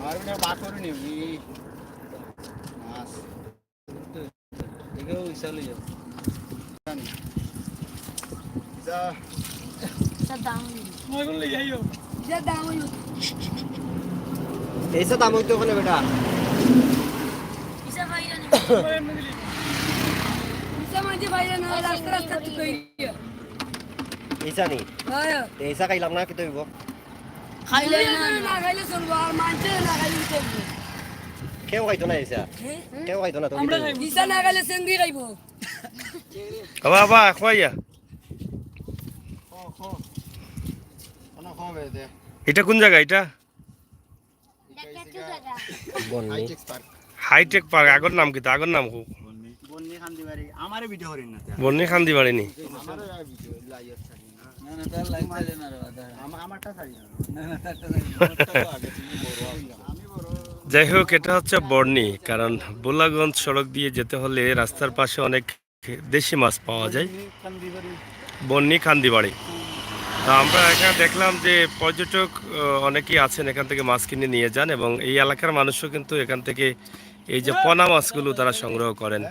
আর ওটা বা করে নিবি মাছ এগুলো ইসালে যাবে যা দাম মই বললে যাইও যা দাম হইলো এইসব দাম হইতো ওখানে বেটা ইসা ভাইরা নি ইসা মাঝে ভাইরা না রাস্তা রাস্তা তুই কই এইসা নি হ্যাঁ এইসা খাইলাম না কি তৈব খাইলে না খাইলে চলবো আর মানছে না খাইলে চলবো কেউ খাইতো না এইসা কেউ খাইতো না তো ইসা না খাইলে সেঙ্গি খাইবো বাবা খোয়াইয়া খো কোনা খাবে দে এটা কোন জায়গা এটা বন্নি হাইটেক পার্ক আগর নাম কি তা আগর নাম কো বন্নি খান্দি বাড়ি আমারে ভিডিও করিন না বন্নি খান্দি বাড়ি নি আমারে ভিডিও লাইভ ছাড়ি না না তার লাইভ ছাড়ে না রে আমারটা ছাড়ি না না তারটা আগে থেকে বড় আমি বড় যাই হোক এটা হচ্ছে বর্ণি কারণ বোলাগঞ্জ সড়ক দিয়ে যেতে হলে রাস্তার পাশে অনেক দেশি মাছ পাওয়া যায় খান্দি বাড়ি বন্নি খান্দিবাড়ি। তো আমরা এখানে দেখলাম যে পর্যটক অনেকেই আছেন এখান থেকে মাছ কিনে নিয়ে যান এবং এই এলাকার মানুষও কিন্তু এখান থেকে এই যে পোনা মাছগুলো তারা সংগ্রহ করেন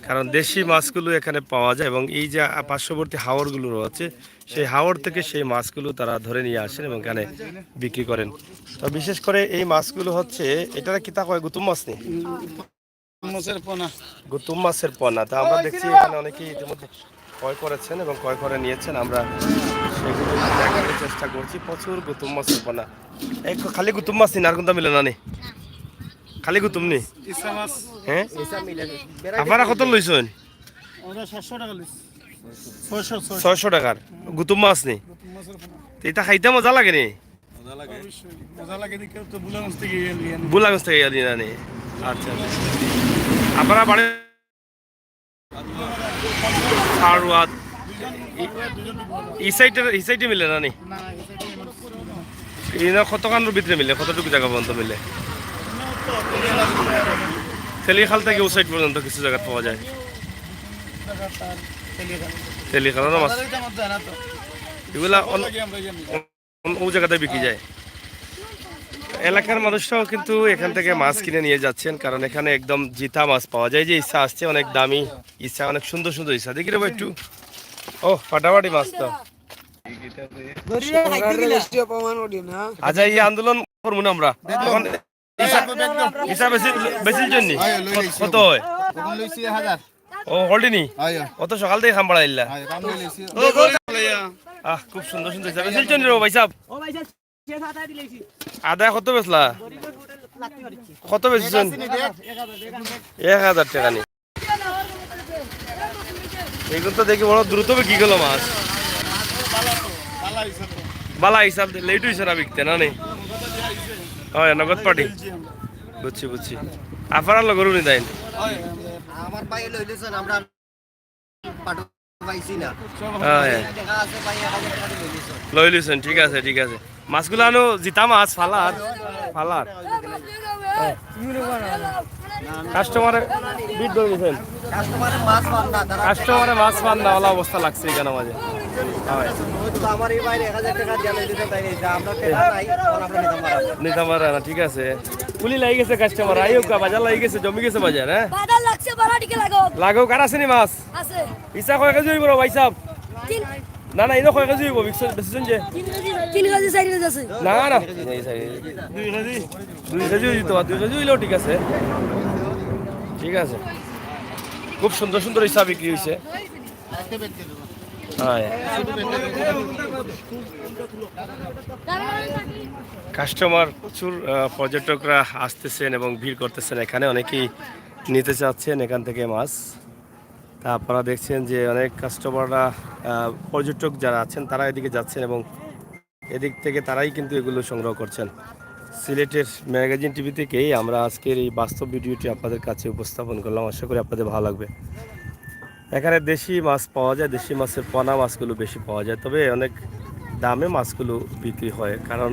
কারণ দেশি মাছগুলো এখানে পাওয়া যায় এবং এই যে পার্শ্ববর্তী হাওরগুলো রয়েছে সেই হাওর থেকে সেই মাছগুলো তারা ধরে নিয়ে আসেন এবং এখানে বিক্রি করেন। তো বিশেষ করে এই মাছগুলো হচ্ছে এটা কি তা কয় গুতুম মাছ নেই মাছের পোনা গুতুম মাছের পোনা। তা আমরা দেখছি এখানে অনেকেই ইতিমধ্যে ক্রয় করেছেন এবং ক্রয় করে নিয়েছেন, আমরা সেগুলো দেখানোর চেষ্টা করছি। প্রচুর গুতুম মাছের পোনা, এই খালি গুতুম মাছ নিন আর কোনটা মিলে না নি খালি গুতুম নি ইসা মাছ হ্যাঁ এইসা মিলে আপনারা কত লইছেন? ওটা 700 টাকা লিস 600 টাকার গুতুম মাছ নি এটা খাইতে মজা লাগে নি মজা লাগে দেখে তো বুলাগঞ্জ থেকে নিয়ে বুলাগঞ্জ থেকে নিয়ে আনি। আচ্ছা আপনারা বাড়ি সারওয়াত এই সাইডে মিলে না নি কতখানোর ভিতরে মিলে কতটুকু জায়গা পর্যন্ত মিলে? তেলিখাল থেকে ও সাইড পর্যন্ত কিছু জায়গা পাওয়া যায়। তেলিখালের মাছ এগুলা ও জায়গাতে বিক্রি যায়। এলাকার মানুষরাও কিন্তু এখান থেকে মাছ কিনে নিয়ে যাচ্ছেন কারণ এখানে একদম জিতা মাছ পাওয়া যায়। যে ইচ্ছা আসছে অনেক দামি ইচ্ছা, অনেক সুন্দর সুন্দর ইচ্ছা দেখি রে একটু। ও ফাটাফাটি মাছ তো। আচ্ছা এই আন্দোলন করবো না আমরা এখন ইচ্ছা বেশির জন্য কত হয়? ও হল্ডিনি অত সকাল থেকে খাম বাড়াইলা খুব সুন্দর সুন্দর ইচ্ছা বেশির জন্য রে ভাই সাহেব। আদা কত বেচলা? কত বেচছেন? 1000 টাকা নি। এগুলো তো দেখি বড় দ্রুত বিক্রি গেল মাছ। বালা হিসাব লেট হয়েছে না বিকতে না নেই? হয় নগদ পার্টি বুঝছি বুঝছি। আপনার লগর উনি দেন আমার ভাই লইলেছেন আমরা পাঠক পাইছি না টাকা আছে ভাই 1000 টাকা লইলেছেন লইলেছেন। ঠিক আছে ঠিক আছে। মাছগুলো আনো জিতা মাছ ফালার ফালার কাস্টমারে বিট ধরে গেছেন কাস্টমারে মাছ পান না তারা কাস্টমারে মাছ পান না ওলা অবস্থা লাগছে এখানে মাঝে। তো আমার এই ভাই 1000 টাকা দিয়ে লইলেছেন তাই আমরা টাকা নাই আমরা নিতে পারে না। ঠিক আছে পুলি লাগি গেছে কাস্টমার আইও কা বাজার লাগি গেছে জমি গেছে বাজার। হ্যাঁ বাজার লাগছে বাড়াটিকে লাগাও লাগাও কার আছে নি মাছ আছে ইচ্ছা কয় কেজি হইব ভাই সাহেব? না না ইনো কয় কেজি হইব বেশিজন যে 3 কেজি 4 কেজি আছে না না 2 কেজি হইতো 2 কেজি হইলেও ঠিক আছে। ঠিক আছে খুব সুন্দর সুন্দর হিসাব বিক্রি হয়েছে। কাস্টমার প্রচুর পর্যটকরা আসতেছেন এবং ভিড় করতেছেন এখানে, অনেকেই নিতে চাচ্ছেন এখান থেকে মাছ। তা আপনারা দেখছেন যে অনেক কাস্টমাররা পর্যটক যারা আছেন তারা এদিকে যাচ্ছেন এবং এদিক থেকে তারাই কিন্তু এগুলো সংগ্রহ করছেন। সিলেটের ম্যাগাজিন টিভি থেকেই আমরা আজকের এই বাস্তব ভিডিওটি আপনাদের কাছে উপস্থাপন করলাম। আশা করি আপনাদের ভালো লাগবে। এখানে দেশি মাছ পাওয়া যায়, দেশি মাছের পোনা মাছগুলো বেশি পাওয়া যায়, তবে অনেক দামে মাছগুলো বিক্রি হয় কারণ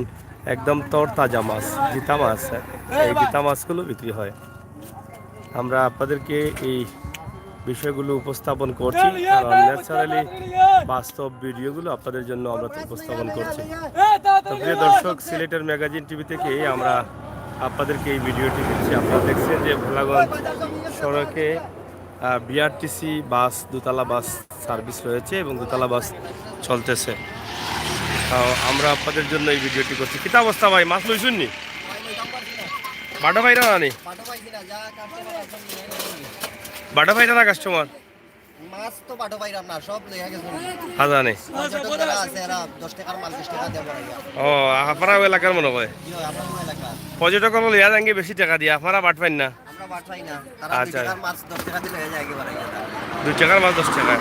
একদম তরতাজা মাছ জিতা মাছ, এই জিতা মাছগুলো বিক্রি হয়। আমরা আপনাদেরকে এই বিষয়গুলো উপস্থাপন করছি কারণ ন্যাচারালি বাস্তব ভিডিওগুলো আপনাদের জন্য আমরা উপস্থাপন করছি। তো প্রিয় দর্শক, সিলেটের ম্যাগাজিন টিভি থেকে আমরা আপনাদেরকে এই ভিডিওটি দিচ্ছি। আপনারা দেখছেন যে ভোলাগঞ্জ সড়কে বিআরটিসি বাস, দোতলা বাস সার্ভিস রয়েছে এবং দোতলা বাস চলতেছে। আমরা আপনাদের জন্য এই ভিডিওটি করছি। কিতা অবস্থা ভাই, মাছ লইছুন নি? বাটা ভাইরা না নি? বাটা ভাইরা না কাস্টমার? মাছ তো পাঠো পাইরাম না, সব লইয়া গেছে। হাজানে পর্যটক যারা আছে এরা 10 টাকার মাল 20 টাকা দেব রাইয়া। ও আপনারা এলাকার মনে হয় জি আমরা কোন এলাকা? পর্যটক লইয়া যাঙ্গে বেশি টাকা দিয়ে, আপনারা বাট পাইন না? আমরা বাট পাই না। তারা 2 আচ্ছা। টাকার মাছ 10 টাকা দিলে হয়ে যায় একেবারে। 2 টাকার মাছ 10 টাকা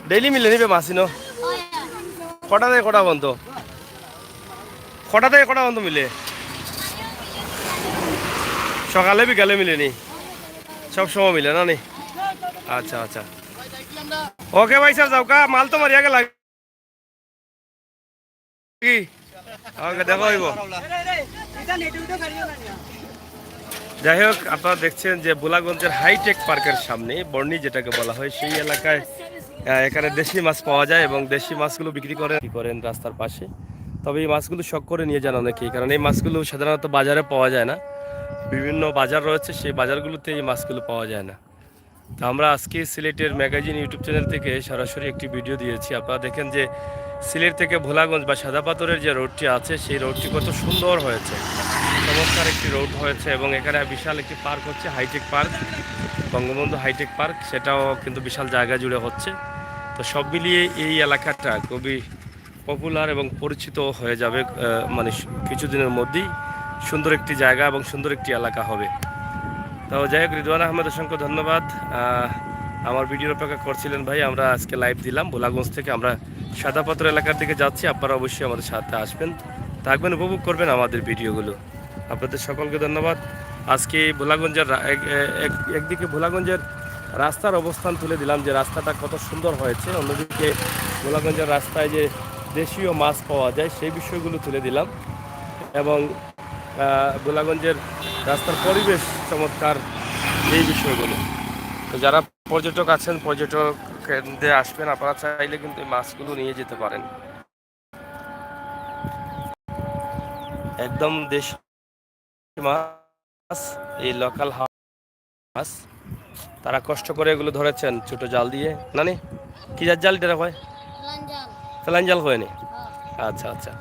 ডেইলি মিলে নিবে মাছিনো? কটা থেকে কটা বন্ধ? কটা থেকে কটা বন্ধ মিলে? সকালে বিকালে মিলে নি? সব সময় মিলে না নি? আচ্ছা আচ্ছা, ওকে ভাই সাহেব, যাও কা মাল তো মারিয়া গেল কি? ওকে, দেখো হইব। যাই হোক, আপনারা দেখছেন যে ভোলাগঞ্জের হাইটেক পার্কের সামনে বর্ণি যেটাকে বলা হয়, সেই এলাকায় এখানে দেশি মাছ পাওয়া যায় এবং দেশি মাছগুলো বিক্রি করেন রাস্তার পাশে। তবে এই মাছগুলো শখ করে নিয়ে যান অনেকেই, কারণ এই মাছগুলো সাধারণত বাজারে পাওয়া যায় না। বিভিন্ন বাজার রয়েছে, সেই বাজারগুলোতে এই মাছগুলো পাওয়া যায় না। তো আমরা আজকে সিলেটের ম্যাগাজিন ইউটিউব চ্যানেল থেকে সরাসরি একটি ভিডিও দিয়েছি। আপনারা দেখেন যে সিলেট থেকে ভোলাগঞ্জ বা সাদাপাথরের যে রোডটি আছে, সেই রোডটি কত সুন্দর হয়েছে, চমৎকার একটি রোড হয়েছে। এবং এখানে বিশাল একটি পার্ক হচ্ছে, hitech park, Bangabandhu hitech park, সেটাও কিন্তু বিশাল জায়গা জুড়ে হচ্ছে। তো সব মিলিয়ে এই এলাকাটা খুবই পপুলার এবং পরিচিত হয়ে যাবে, মানে কিছুদিনের মধ্যেই সুন্দর একটি জায়গা এবং সুন্দর একটি এলাকা হবে। তো যাই হোক, রিদওয়ান আহমেদ অসংখ্য ধন্যবাদ। আমার ভিডিওর অপেক্ষা করছিলেন ভাই, আমরা আজকে লাইভ দিলাম ভোলাগঞ্জ থেকে। আমরা সাদাপাথর এলাকার দিকে যাচ্ছি, আপনারা অবশ্যই আমাদের সাথে আসবেন, থাকবেন, উপভোগ করবেন আমাদের ভিডিওগুলো। আপনাদের সকলকে ধন্যবাদ। আজকে ভোলাগঞ্জের একদিকে ভোলাগঞ্জের রাস্তার অবস্থান তুলে দিলাম, যে রাস্তাটা কত সুন্দর হয়েছে, অন্যদিকে ভোলাগঞ্জের রাস্তায় যে দেশীয় মাছ পাওয়া যায় সেই বিষয়গুলো তুলে দিলাম, এবং ভোলাগঞ্জের রাস্তার পরিবেশ চমৎকার, এই বিষয়গুলো। তো যারা পর্যটক আছেন, পর্যটক কেন্দ্রে আসবেন, আপনারা চাইলে কিন্তু এই মাছগুলো নিয়ে যেতে পারেন। একদম দেশি মাছ, এই লোকাল মাছ, তারা কষ্ট করে এগুলো ধরেছেন ছোট জাল দিয়ে। নানি কি জাল এটা হয়? পেলান জাল হয়নি? আচ্ছা আচ্ছা,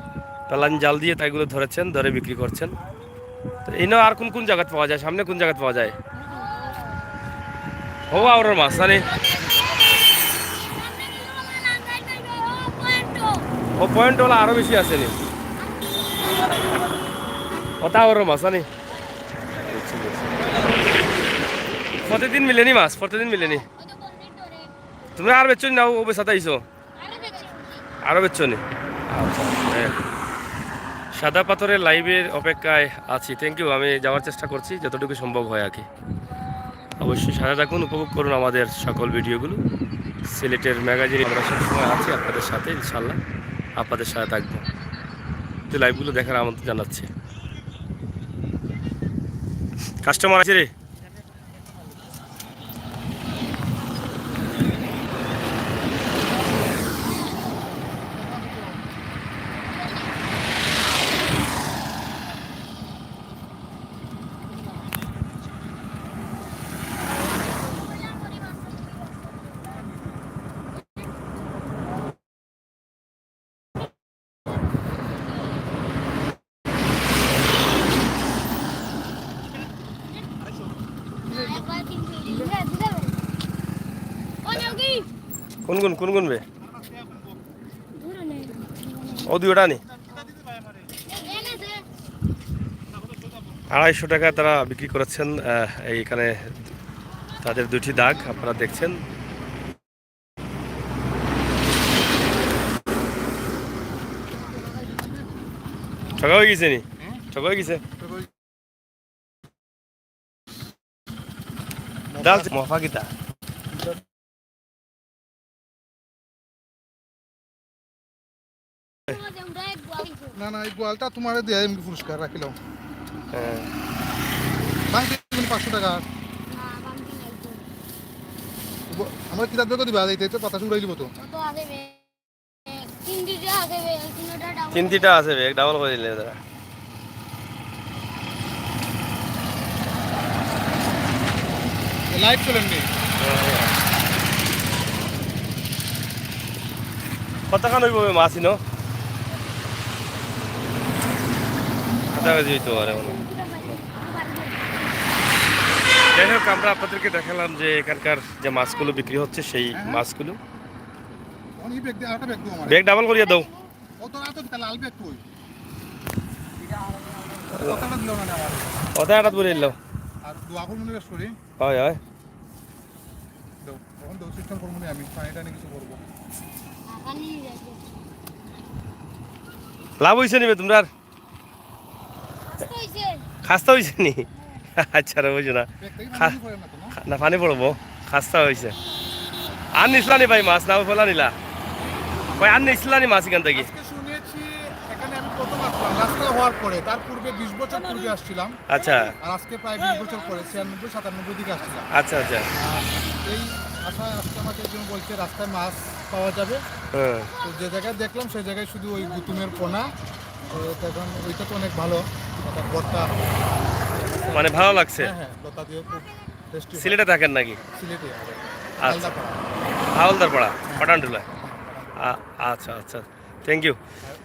পেলান জাল দিয়ে তাই এগুলো ধরেছেন, ধরে বিক্রি করছেন। তো এনে আর কোন কোন জায়গায় পাওয়া যায়, সামনে কোন জায়গায় পাওয়া যায়? ও আর মাছ নানি, ও পয়েন্ট ওলা আরো বেশি আছে নি, ওটা ওর মাছ নানি। প্রতিদিন মিলেনি মাছ, প্রতিদিন মিলেনি। তুমি আর বেচছো না, ও বেচাতে আইছো? আরো বেচছো নি? আচ্ছা, সাদা পাথরের লাইভের অপেক্ষায় আছি। থ্যাংক ইউ, আমি যাওয়ার চেষ্টা করছি যতটুকু সম্ভব হয় আর কি। অবশ্যই সাথে থাকুন, উপভোগ করুন আমাদের সকল ভিডিওগুলো। সিলেটের ম্যাগাজিন আমরা সবসময় আছি আপনাদের সাথে, ইনশাল্লাহ আপনাদের সাথে থাকবো। তো লাইভগুলো দেখার আমন্ত্রণ জানাচ্ছি। কাস্টমার আছে রে? কোন কোন কোন কোন বে? ও দুইটা নি 250 টাকা তারা বিক্রি করেছেন। এইখানে তাদের দুটি দাগ আপনারা দেখছেন। ঠকা হয়ে গেছে নি? ঠকা হয়ে গেছে ডাল মফা কিতা? না না, এই গোয়ালটা তোমার দিয়ে এমনি পুরস্কার রাখিলাম। বাংতি 500 টাকা। আমার কিতাব বেগো দিবা, এইতে তো পাতা শুরাই দিব তো। তিনটা আছে তিনটা আছে, এক ডাবল করে দিলে দাদা। লাইভ চলেন নি কতক্ষণ হইব মাছ ইনো আধা কেজি হইতে পারে মনে হয়। যাই হোক আমরা আপনাদেরকে দেখালাম যে এখানকার যে মাছগুলো বিক্রি হচ্ছে সেই মাছগুলো অনেক ব্যাগ দিয়ে আরেকটা ব্যাগ দিও আমার ব্যাগ ডাবল করিয়া দাও ও তো রাত তো লাল ব্যাগ কই কতটা দিলো না আমার ওটা একটা বলে এলো আর দোয়া করব না স্টোরি হয় হয় দাও তখন দাও সিস্টেম করব না আমি পানিটা নিয়ে কিছু করব লাভ হয়েছে নিবে তোমরা খাস্তা হয়েছে নি আচ্ছা রে বুঝো না ব্যাগ থেকে পানি পড়ে না তো না না পানি পড়বো খাস্তা হয়েছে আর নিসলা নি ভাই মাছ না ফেলা নিলা ভাই আর নিসলা নি মাছ এখান থেকে আজকে শুনেছি এখানে আমি প্রথম আসলাম রাস্তা হওয়ার পরে তার পূর্বে 20 বছর পূর্বে আসছিলাম আচ্ছা আর আজকে প্রায় 20 বছর পরে 96 97 দিকে আসছিলাম আচ্ছা আচ্ছা এই আশা আজকে আমাকে একজন বলছে রাস্তায় মাছ পাওয়া যাবে হ্যাঁ তো যে জায়গায় দেখলাম সেই জায়গায় শুধু ওই গুতুমের পোনা তো তখন ওইটা তো অনেক ভালো তার ভর্তা মানে ভালো লাগছে হ্যাঁ হ্যাঁ লতা দিয়ে খুব টেস্টি সিলেটে থাকেন নাকি সিলেটে আচ্ছা হাওলদার পাড়া পাঠানটুলা আচ্ছা আচ্ছা থ্যাংক ইউ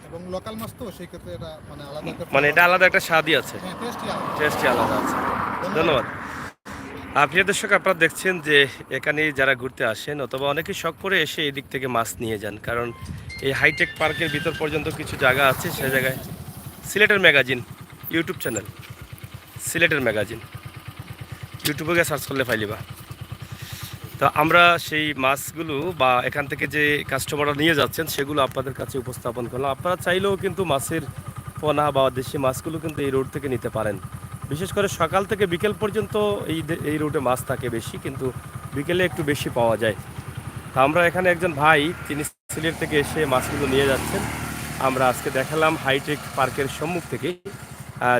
এবং লোকাল মাছ তো সেই ক্ষেত্রে এটা মানে আলাদা একটা মানে এটা আলাদা একটা স্বাদই আছে হ্যাঁ টেস্টি আলাদা টেস্টই আলাদা আছে ধন্যবাদ প্রিয় দর্শক আপনারা দেখছেন যে এখানে যারা ঘুরতে আসেন অথবা অনেকে শখ করে এসে এই দিক থেকে মাছ নিয়ে যান কারণ এই হাইটেক পার্কের ভিতর পর্যন্ত কিছু জায়গা আছে সেই জায়গায় সিলেটের ম্যাগাজিন ইউটিউব চ্যানেল সিলেটের ম্যাগাজিন ইউটিউবে গিয়ে সার্চ করলে পাইলিবা তো আমরা সেই মাছগুলো বা এখান থেকে যে কাস্টমাররা নিয়ে যাচ্ছেন সেগুলো আপনাদের কাছে উপস্থাপন করলাম আপনারা চাইলেও কিন্তু মাছের পোনা বা দেশি মাছগুলো কিন্তু এই রোড থেকে নিতে পারেন বিশেষ করে সকাল থেকে বিকেল পর্যন্ত এই রুটে মাছ থাকে বেশি কিন্তু বিকেলে একটু বেশি পাওয়া যায় তো আমরা এখানে একজন ভাই তিনি সিলেট থেকে এসে মাছগুলো নিয়ে যাচ্ছেন আমরা আজকে দেখালাম হাইটেক পার্কের সম্মুখ থেকে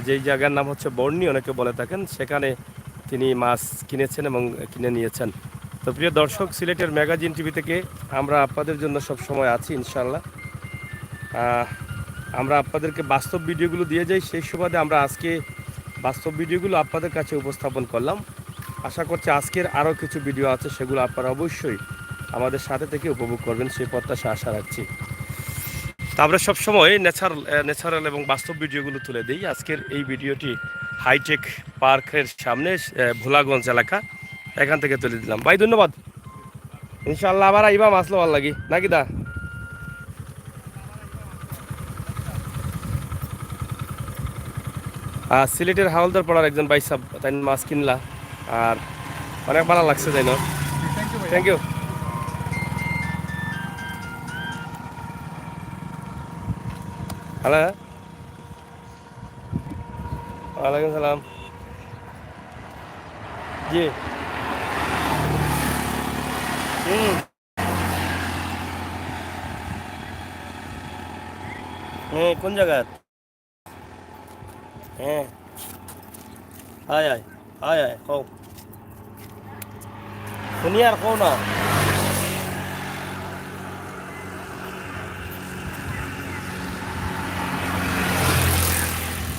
যেই জায়গার নাম হচ্ছে বর্ণি অনেকে বলে থাকেন সেখানে তিনি মাছ কিনেছেন এবং কিনে নিয়েছেন তো প্রিয় দর্শক সিলেটের ম্যাগাজিন টিভি থেকে আমরা আপনাদের জন্য সব সময় আছি ইনশাল্লাহ আমরা আপনাদেরকে বাস্তব ভিডিওগুলো দিয়ে যাই সেই সুবাদে আমরা আজকে বাস্তব ভিডিওগুলো আপনাদের কাছে উপস্থাপন করলাম আশা করছি আজকের আরও কিছু ভিডিও আছে সেগুলো আপনারা অবশ্যই আমাদের সাথে থেকে উপভোগ করবেন সেই প্রত্যাশা আশা রাখছি তো আমরা সবসময় ন্যাচারাল এবং বাস্তব ভিডিওগুলো তুলে দিই আজকের এই ভিডিওটি হাইটেক পার্কের সামনে ভোলাগঞ্জ এলাকা এখান থেকে তুলে দিলাম ভাই ধন্যবাদ ইনশাআল্লাহ আবার আইবা মাছ লওয়ার লাগি নাকি দা সিলেটের হাওলদার পাড়ার একজন ভাই সাহেব তাই মাছ কিনলা আর অনেক ভালো লাগছে তাই না থ্যাংক ইউ হ্যালো ওয়ালাইকুম সালাম জি হ্যাঁ কোন জায়গায় হ্যাঁ আয় আয় আয় আয় কও শুনি আর কও না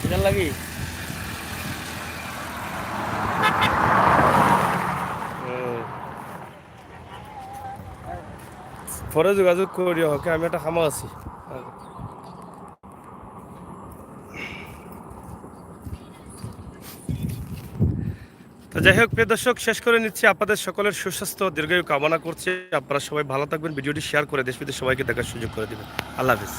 এটার লাগি পরে যোগাযোগ করিও ওকে আমি একটা খামা আছি তো যাই হোক প্রিয় দর্শক শেষ করে নিচ্ছি আপনাদের সকলের সুস্বাস্থ্য দীর্ঘায়ু কামনা করছি আপনারা সবাই ভালো থাকবেন ভিডিওটি শেয়ার করে দেশ বিদেশ সবাইকে দেখার সুযোগ করে দেবেন আল্লাহ হাফিজ